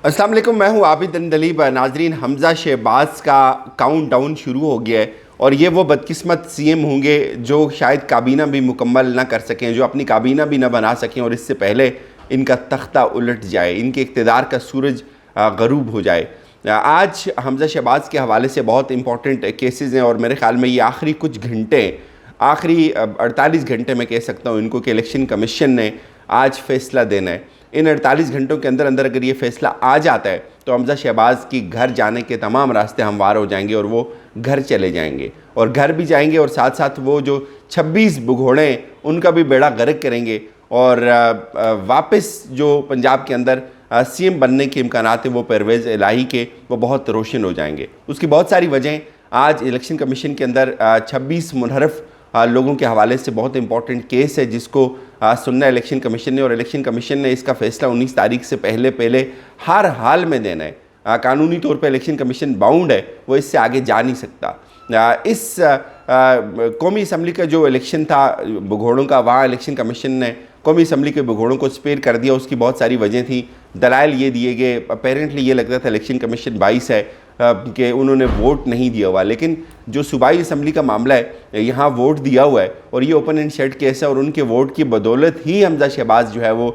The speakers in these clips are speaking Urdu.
السلام علیکم، میں ہوں عابد اندلیب۔ ناظرین، حمزہ شہباز کا کاؤنٹ ڈاؤن شروع ہو گیا ہے اور یہ وہ بدقسمت سی ایم ہوں گے جو شاید کابینہ بھی مکمل نہ کر سکیں، جو اپنی کابینہ بھی نہ بنا سکیں اور اس سے پہلے ان کا تختہ الٹ جائے، ان کے اقتدار کا سورج غروب ہو جائے۔ آج حمزہ شہباز کے حوالے سے بہت امپورٹنٹ کیسز ہیں اور میرے خیال میں یہ آخری کچھ گھنٹے، آخری 48 گھنٹے میں کہہ سکتا ہوں ان کو کہ الیکشن کمیشن نے آج فیصلہ دینا ہے۔ ان 48 گھنٹوں کے اندر اگر یہ فیصلہ آ جاتا ہے تو حمزہ شہباز کی گھر جانے کے تمام راستے ہموار ہو جائیں گے اور وہ گھر چلے جائیں گے، اور گھر بھی جائیں گے اور ساتھ ساتھ وہ جو 26 بگھوڑے ہیں ان کا بھی بیڑا غرق کریں گے، اور واپس جو پنجاب کے اندر سی ایم بننے کے امکانات ہیں وہ پرویز الہی کے وہ بہت روشن ہو جائیں گے۔ اس کی بہت ساری وجہیں، آج الیکشن کمیشن کے اندر 26 منحرف لوگوں کے حوالے سے بہت امپورٹنٹ کیس ہے جس کو سننا الیکشن کمیشن نے، اور الیکشن کمیشن نے اس کا فیصلہ 19 تاریخ سے پہلے ہر حال میں دینا ہے۔ قانونی طور پہ الیکشن کمیشن باؤنڈ ہے، وہ اس سے آگے جا نہیں سکتا۔ اس قومی اسمبلی کا جو الیکشن تھا بگھوڑوں کا، وہاں الیکشن کمیشن نے قومی اسمبلی کے بگھوڑوں کو سپیئر کر دیا۔ اس کی بہت ساری وجہیں تھیں، دلائل یہ دیے گئے، اپیرنٹلی یہ لگتا تھا الیکشن کمیشن 22 ہے کہ انہوں نے ووٹ نہیں دیا ہوا، لیکن جو صوبائی اسمبلی کا معاملہ ہے یہاں ووٹ دیا ہوا ہے اور یہ اوپن اینڈ شٹ کیس ہے، اور ان کے ووٹ کی بدولت ہی حمزہ شہباز جو ہے وہ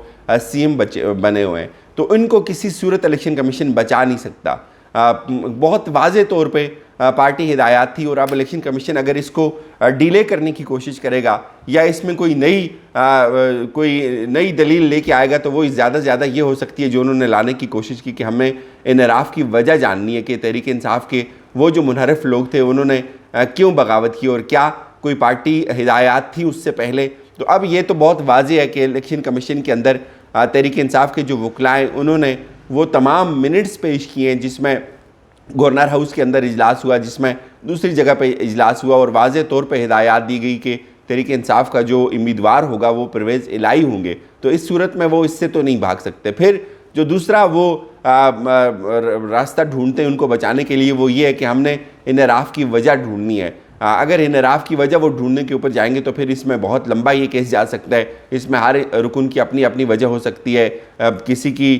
سی ایم بنے ہوئے ہیں، تو ان کو کسی صورت الیکشن کمیشن بچا نہیں سکتا۔ بہت واضح طور پہ پارٹی ہدایات تھی، اور اب الیکشن کمیشن اگر اس کو ڈیلے کرنے کی کوشش کرے گا یا اس میں کوئی نئی دلیل لے کے آئے گا تو وہ زیادہ سے زیادہ یہ ہو سکتی ہے جو انہوں نے لانے کی کوشش کی کہ ہمیں انحراف کی وجہ جاننی ہے کہ تحریک انصاف کے وہ جو منحرف لوگ تھے انہوں نے کیوں بغاوت کی اور کیا کوئی پارٹی ہدایات تھی اس سے پہلے۔ تو اب یہ تو بہت واضح ہے کہ الیکشن کمیشن کے اندر تحریک انصاف کے جو وکلاء ہیں انہوں نے وہ تمام منٹس پیش کیے ہیں جس میں گورنر ہاؤس کے اندر اجلاس ہوا، جس میں دوسری جگہ پہ اجلاس ہوا، اور واضح طور پہ ہدایات دی گئی کہ تحریک انصاف کا جو امیدوار ہوگا وہ پرویز الہی ہوں گے، تو اس صورت میں وہ اس سے تو نہیں بھاگ سکتے۔ پھر جو دوسرا وہ راستہ ڈھونڈتے ہیں ان کو بچانے کے لیے وہ یہ ہے کہ ہم نے انحراف کی وجہ ڈھونڈنی ہے۔ اگر انحراف کی وجہ وہ ڈھونڈنے کے اوپر جائیں گے تو پھر اس میں بہت لمبا یہ کیس جا سکتا ہے، اس میں ہر رکن کی اپنی اپنی وجہ ہو سکتی ہے، کسی کی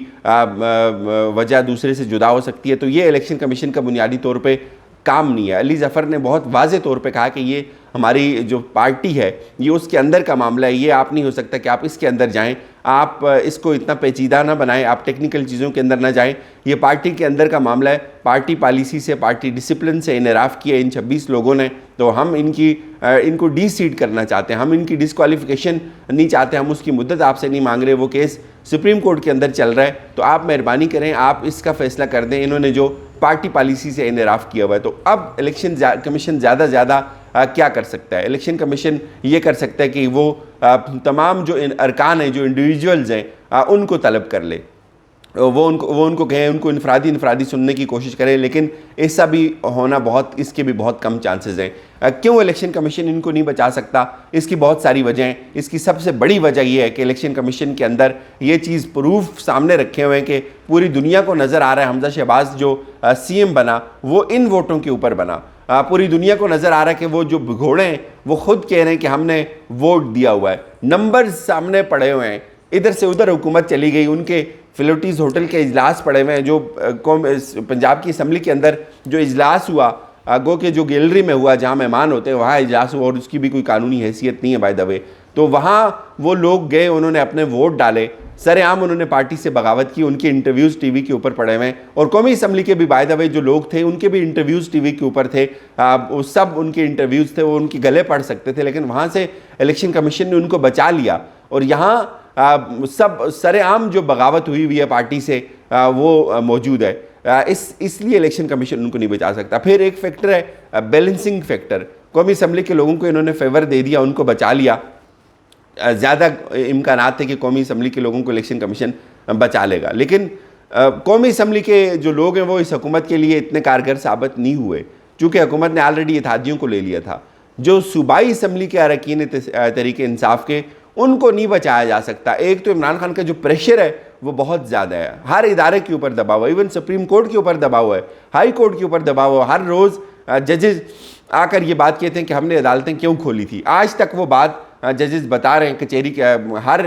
وجہ دوسرے سے جدا ہو سکتی ہے، تو یہ الیکشن کمیشن کا بنیادی طور پہ کام نہیں ہے۔ علی ظفر نے بہت واضح طور پہ کہا کہ یہ ہماری جو پارٹی ہے یہ اس کے اندر کا معاملہ ہے، یہ آپ نہیں ہو سکتا کہ آپ اس کے اندر جائیں، آپ اس کو اتنا پیچیدہ نہ بنائیں، آپ ٹیکنیکل چیزوں کے اندر نہ جائیں، یہ پارٹی کے اندر کا معاملہ ہے، پارٹی پالیسی سے، پارٹی ڈسپلن سے انحراف کیا ان 26 لوگوں نے، تو ہم ان کو ڈی سیٹ کرنا چاہتے ہیں، ہم ان کی ڈسکوالیفیکیشن نہیں چاہتے، ہم اس کی مدت آپ سے نہیں مانگ رہے، وہ کیس سپریم کورٹ کے اندر چل رہا ہے، تو آپ مہربانی کریں، آپ اس کا فیصلہ کر دیں، انہوں نے جو پارٹی پالیسی سے انحراف کیا ہوا ہے۔ تو اب الیکشن کمیشن زیادہ سے زیادہ کیا کر سکتا ہے؟ الیکشن کمیشن یہ کر سکتا ہے کہ وہ تمام جو ارکان ہیں، جو انڈیویجولز ہیں، ان کو طلب کر لے، وہ ان کو کہیں، ان کو انفرادی سننے کی کوشش کریں، لیکن ایسا بھی ہونا اس کے بھی بہت کم چانسز ہیں۔ کیوں الیکشن کمیشن ان کو نہیں بچا سکتا؟ اس کی بہت ساری وجہیں ہیں۔ اس کی سب سے بڑی وجہ یہ ہے کہ الیکشن کمیشن کے اندر یہ چیز پروف سامنے رکھے ہوئے ہیں کہ پوری دنیا کو نظر آ رہا ہے حمزہ شہباز جو سی ایم بنا وہ ان ووٹوں کے اوپر بنا، پوری دنیا کو نظر آ رہا ہے کہ وہ جو بگھوڑے ہیں وہ خود کہہ رہے ہیں کہ ہم نے ووٹ دیا ہوا ہے، نمبرز سامنے پڑے ہوئے ہیں، ادھر سے ادھر حکومت چلی گئی، ان کے فلوٹیز ہوٹل کے اجلاس پڑے ہوئے ہیں، جو پنجاب کی اسمبلی کے اندر جو اجلاس ہوا گو کہ جو گیلری میں ہوا جہاں مہمان ہوتے ہیں وہاں اجلاس ہوا، اور اس کی بھی کوئی قانونی حیثیت نہیں ہے بائی دا وے، تو وہاں وہ لوگ گئے، انہوں نے اپنے ووٹ ڈالے، سر عام انہوں نے پارٹی سے بغاوت کی، ان کے انٹرویوز ٹی وی کے اوپر پڑے ہوئے ہیں، اور قومی اسمبلی کے بھی بائی دا وے جو لوگ تھے ان کے بھی انٹرویوز ٹی وی کے اوپر تھے، سب ان کے انٹرویوز تھے، وہ ان کے گلے پڑ سکتے تھے، لیکن وہاں سے الیکشن کمیشن نے ان کو بچا لیا، اور یہاں سب سر عام جو بغاوت ہوئی ہے پارٹی سے وہ موجود ہے، اس لیے الیکشن کمیشن ان کو نہیں بچا سکتا۔ پھر ایک فیکٹر ہے بیلنسنگ فیکٹر، قومی اسمبلی کے لوگوں کو انہوں نے فیور دے دیا، ان کو بچا لیا، زیادہ امکانات تھے کہ قومی اسمبلی کے لوگوں کو الیکشن کمیشن بچا لے گا، لیکن قومی اسمبلی کے جو لوگ ہیں وہ اس حکومت کے لیے اتنے کارگر ثابت نہیں ہوئے، چونکہ حکومت نے آلریڈی اتحادیوں کو لے لیا تھا۔ جو صوبائی اسمبلی کے اراکین تحریک انصاف کے ان کو نہیں بچایا جا سکتا۔ ایک تو عمران خان کا جو پریشر ہے وہ بہت زیادہ ہے، ہر ادارے کے اوپر دباؤ ہے، ایون سپریم کورٹ کے اوپر دباؤ ہے، ہائی کورٹ کے اوپر دباؤ ہے، ہر روز ججز آ کر یہ بات کہتے ہیں کہ ہم نے عدالتیں کیوں کھولی تھی، آج تک وہ بات ججز بتا رہے ہیں کچہری کے ہر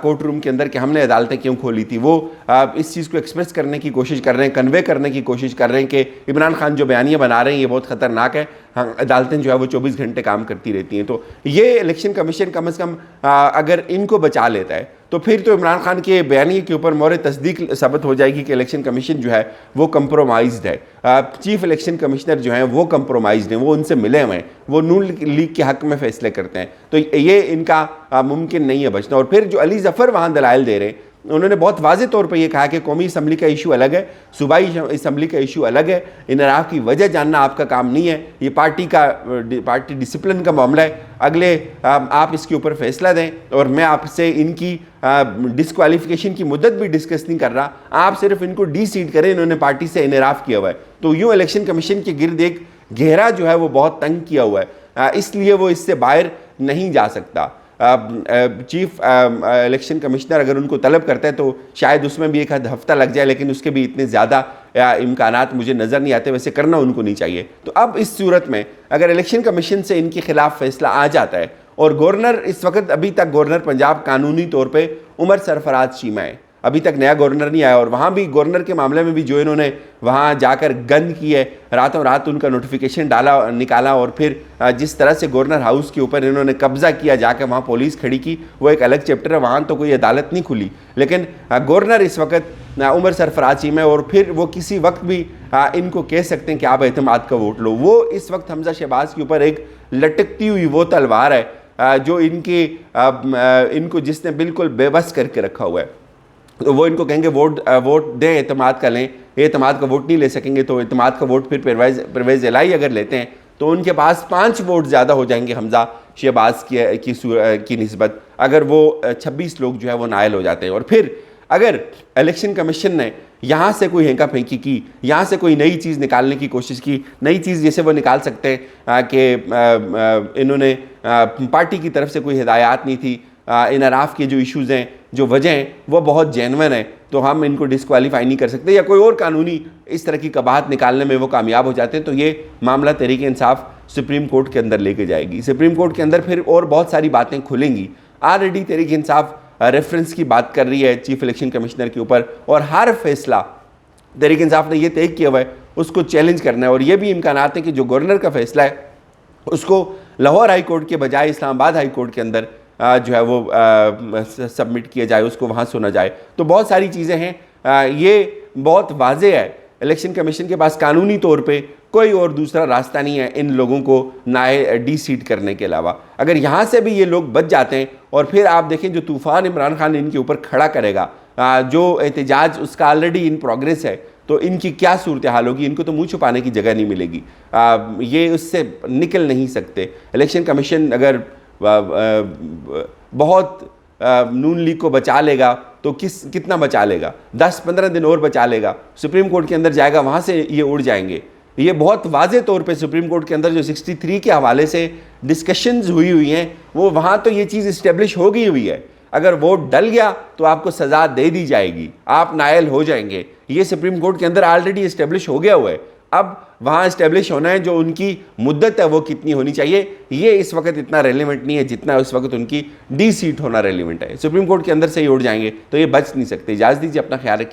کورٹ روم کے اندر کہ ہم نے عدالتیں کیوں کھولی تھی، وہ اس چیز کو ایکسپریس کرنے کی کوشش کر رہے ہیں، کنوے کرنے کی کوشش کر رہے ہیں کہ عمران خان جو بیانیہ بنا رہے ہیں یہ بہت خطرناک ہے، عدالتیں جو ہے وہ 24 گھنٹے کام کرتی رہتی ہیں۔ تو یہ الیکشن کمیشن کم از کم اگر ان کو بچا لیتا ہے تو پھر تو عمران خان کے بیانیے کے اوپر مورِ تصدیق ثابت ہو جائے گی کہ الیکشن کمیشن جو ہے وہ کمپرومائزڈ ہے، چیف الیکشن کمشنر جو ہیں وہ کمپرومائزڈ ہیں، وہ ان سے ملے ہوئے ہیں، وہ نون لیگ کے حق میں فیصلے کرتے ہیں، تو یہ ان کا ممکن نہیں ہے بچنا۔ اور پھر جو علی ظفر وہاں دلائل دے رہے ہیں، انہوں نے بہت واضح طور پہ یہ کہا کہ قومی اسمبلی کا ایشو الگ ہے، صوبائی اسمبلی کا ایشو الگ ہے، انحراف کی وجہ جاننا آپ کا کام نہیں ہے، یہ پارٹی ڈسپلن کا معاملہ ہے، اگلے آپ اس کے اوپر فیصلہ دیں، اور میں آپ سے ان کی ڈسکوالیفیکیشن کی مدت بھی ڈسکس نہیں کر رہا، آپ صرف ان کو ڈی سیٹ کریں، انہوں نے پارٹی سے انحراف کیا ہوا ہے۔ تو یوں الیکشن کمیشن کے گرد ایک گھیرا جو ہے وہ بہت تنگ کیا ہوا ہے، اس لیے وہ اس سے باہر نہیں جا سکتا۔ چیف الیکشن کمشنر اگر ان کو طلب کرتا ہے تو شاید اس میں بھی ایک ہفتہ لگ جائے، لیکن اس کے بھی اتنے زیادہ امکانات مجھے نظر نہیں آتے، ویسے کرنا ان کو نہیں چاہیے۔ تو اب اس صورت میں اگر الیکشن کمیشن سے ان کے خلاف فیصلہ آ جاتا ہے، اور گورنر اس وقت ابھی تک گورنر پنجاب قانونی طور پہ عمر سرفراز چیمہ ہے، ابھی تک نیا گورنر نہیں آیا، اور وہاں بھی گورنر کے معاملے میں بھی جو انہوں نے وہاں جا کر گند کی ہے، راتوں رات ان کا نوٹیفیکیشن نکالا، اور پھر جس طرح سے گورنر ہاؤس کے اوپر انہوں نے قبضہ کیا، جا کے وہاں پولیس کھڑی کی، وہ ایک الگ چیپٹر ہے، وہاں تو کوئی عدالت نہیں کھلی، لیکن گورنر اس وقت عمر سرفراز چیمہ ہے، اور پھر وہ کسی وقت بھی ان کو کہہ سکتے ہیں کہ آپ اعتماد کا ووٹ لو۔ وہ اس وقت حمزہ شہباز کے اوپر ایک لٹکتی ہوئی وہ تلوار ہے جو ان کو جس نے بالکل بے بس کر کے رکھا ہوا ہے۔ تو وہ ان کو کہیں گے ووٹ دیں، اعتماد کا لیں، اعتماد کا ووٹ نہیں لے سکیں گے، تو اعتماد کا ووٹ پھر پرویز الہی اگر لیتے ہیں تو ان کے پاس 5 ووٹ زیادہ ہو جائیں گے حمزہ شہباز کی نسبت، اگر وہ 26 لوگ جو ہے وہ نائل ہو جاتے ہیں۔ اور پھر اگر الیکشن کمیشن نے یہاں سے کوئی ہینکا پھینکی کی، یہاں سے کوئی نئی چیز نکالنے کی کوشش کی، نئی چیز جیسے وہ نکال سکتے ہیں کہ انہوں نے پارٹی کی طرف سے کوئی ہدایات نہیں تھی، انحراف کے جو ایشوز ہیں، جو وجہ ہیں وہ بہت جینون ہیں، تو ہم ان کو ڈسکوالیفائی نہیں کر سکتے، یا کوئی اور قانونی اس طرح کی قباحت نکالنے میں وہ کامیاب ہو جاتے ہیں، تو یہ معاملہ تحریک انصاف سپریم کورٹ کے اندر لے کے جائے گی۔ سپریم کورٹ کے اندر پھر اور بہت ساری باتیں کھلیں گی۔ آلریڈی تحریک انصاف ریفرنس کی بات کر رہی ہے چیف الیکشن کمشنر کے اوپر، اور ہر فیصلہ تحریک انصاف نے یہ طے کیا ہوا ہے اس کو چیلنج کرنا ہے، اور یہ بھی امکانات ہیں کہ جو گورنر کا فیصلہ ہے اس کو لاہور ہائی کورٹ کے بجائے اسلام آباد ہائی کورٹ کے اندر جو ہے وہ سبمٹ کیا جائے، اس کو وہاں سنا جائے۔ تو بہت ساری چیزیں ہیں، یہ بہت واضح ہے، الیکشن کمیشن کے پاس قانونی طور پہ کوئی اور دوسرا راستہ نہیں ہے ان لوگوں کو ڈی سیٹ کرنے کے علاوہ۔ اگر یہاں سے بھی یہ لوگ بچ جاتے ہیں، اور پھر آپ دیکھیں جو طوفان عمران خان ان کے اوپر کھڑا کرے گا، جو احتجاج اس کا آلریڈی ان پروگریس ہے، تو ان کی کیا صورتحال ہوگی، ان کو تو منہ چھپانے کی جگہ نہیں ملے گی، یہ اس سے نکل نہیں سکتے۔ الیکشن کمیشن اگر بہت نون لیگ کو بچا لے گا تو کتنا بچا لے گا، 10-15 دن اور بچا لے گا، سپریم کورٹ کے اندر جائے گا، وہاں سے یہ اڑ جائیں گے۔ یہ بہت واضح طور پہ سپریم کورٹ کے اندر جو 63 کے حوالے سے ڈسکشنز ہوئی ہیں، وہ وہاں تو یہ چیز اسٹیبلش ہو گئی ہوئی ہے، اگر ووٹ ڈل گیا تو آپ کو سزا دے دی جائے گی، آپ نائل ہو جائیں گے، یہ سپریم کورٹ کے اندر آلریڈی اسٹیبلش ہو گیا ہوا ہے۔ اب وہاں اسٹیبلش ہونا ہے جو ان کی مدت ہے وہ کتنی ہونی چاہیے، یہ اس وقت اتنا ریلیونٹ نہیں ہے جتنا اس وقت ان کی ڈی سیٹ ہونا ریلیونٹ ہے۔ سپریم کورٹ کے اندر سے ہی اڑ جائیں گے تو یہ بچ نہیں سکتے۔ اجازت دیجیے، اپنا خیال رکھیے۔